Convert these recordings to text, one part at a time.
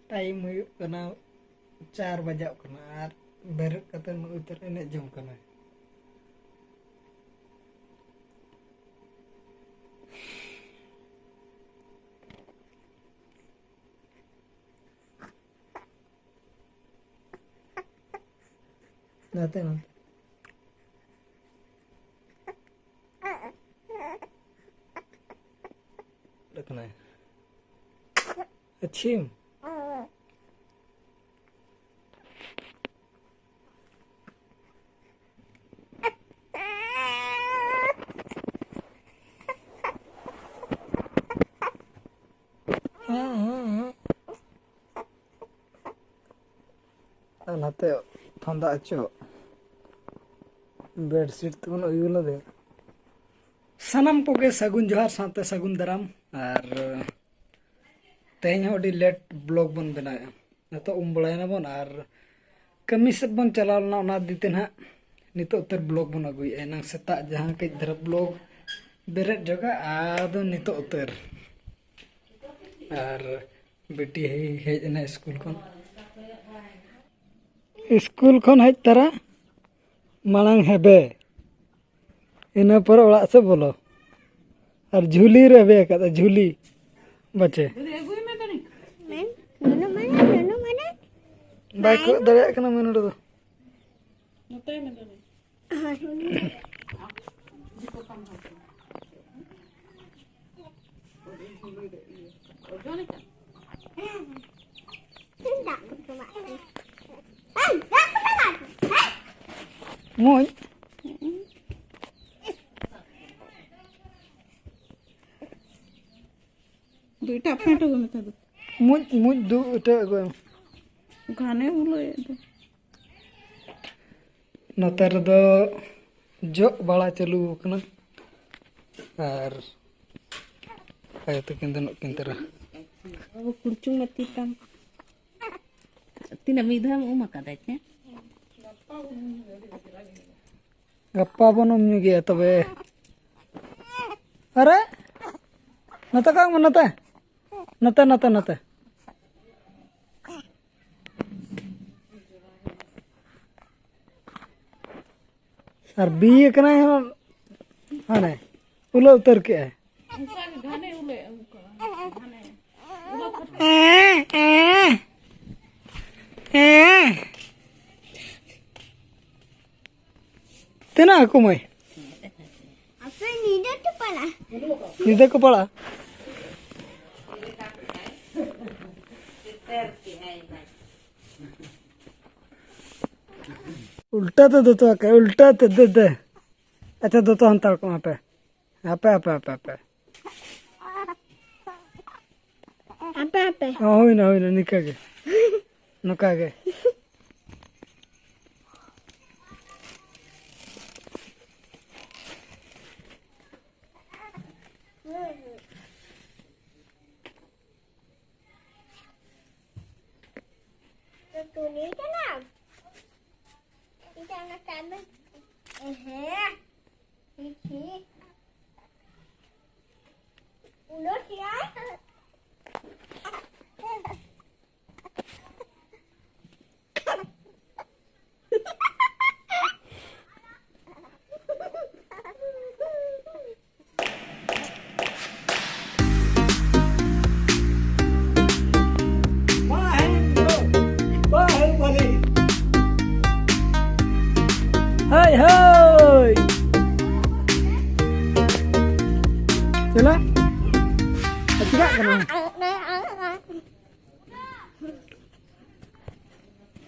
time हुई कना 4 बजा कना और बेरत कते उतर एने जम कना नाते ना रखना है अच्छी नाते फंदा अच्छो बेडशीट तबन उयुला दे सनम कोगे सगुन जोहार साथे सगुन दराम और तेज अभी लेट ब्लॉग बन बनाया नितो बड़ाना बन और कमी से बन चलावना दीते ना नितो उतर ब्लॉग बन अगुए ना सेता जहाँ कई धर ब्लॉग बेरेट जगह आदो नितो उतर और बेटी हेजना स्कूल खन हज तारा मांग हेबे इन पर ओड़ा से बोलो और झूली रे बे का झूली बचे बाइक दरे कना मेनू दो मोय दुईटा फेंटो गो मत दो मुझ मुझ दो उठे गो खाने उलो नतर दो जो बड़ा चलू कना और आय तो किंतरा अब कुर्चू मती तम तीन विधा उमका दाचे गप्पा बनम गया तबे अरे नता का नता नता नता नता और बी कना है हाने उलो उतर के है घाने उले घाने तेना को मैं अपने नींद तो पड़ा नींद को पड़ा उल्टा तो दो तो क्या उल्टा तो दे अच्छा दो तो अंतर को यहाँ पे आपे आपे आपे आपे आपे आपे हो ना निकागे नुकागे तो नहीं चला इतना टाइम है ठीक उलट यार हाय हाय चला अच्छा करना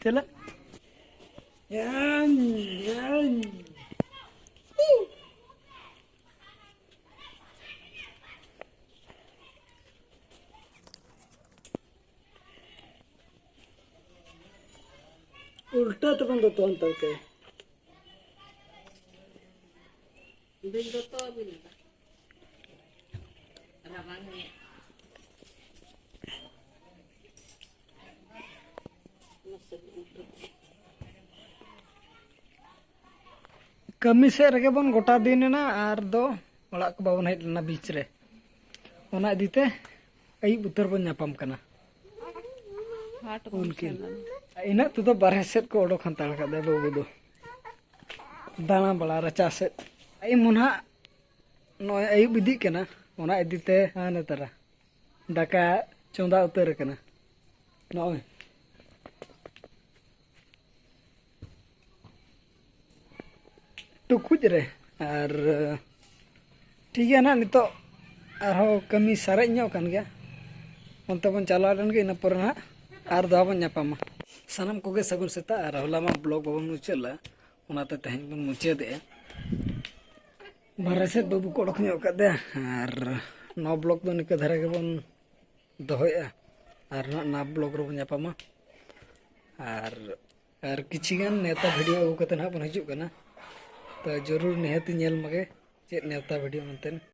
चला यान उल्टा तो बंद तो अंतर के बिल दो तो बिल रावण है कमी से रगे बन गोटा दिन ना आर दो ओड़ा को बाबन हेज लना बीच रे ओना दीते अयुब उतर बन नापाम कना हाट उनकिन इन तो बारह सेट को ओडोक हंताड़ का बाबू दो दाना बड़ा रचा से आई मुना नॉय अयुब इदी कना ओना इदीते हाने तरा दाका चोंदा उतर कना नॉय टुकुज रे और ठीक है ना नितो आरो कमी सारे ᱧᱚᱜ kan गया onte bon chala len ge ina por na ar da bon nyapama sanam koge sagun seta ar hola ma blog babon muchela onate tehn bon muche de baraset babu ko odok ᱧᱚᱜ ka de ar no blog do nika dhara ge bon dohoya ar na blog ro bon nyapama ar kichi gan neta video agu kate na bon hijuk kana तो जरूर निहती nail मगे चेत नेवता video मनतेन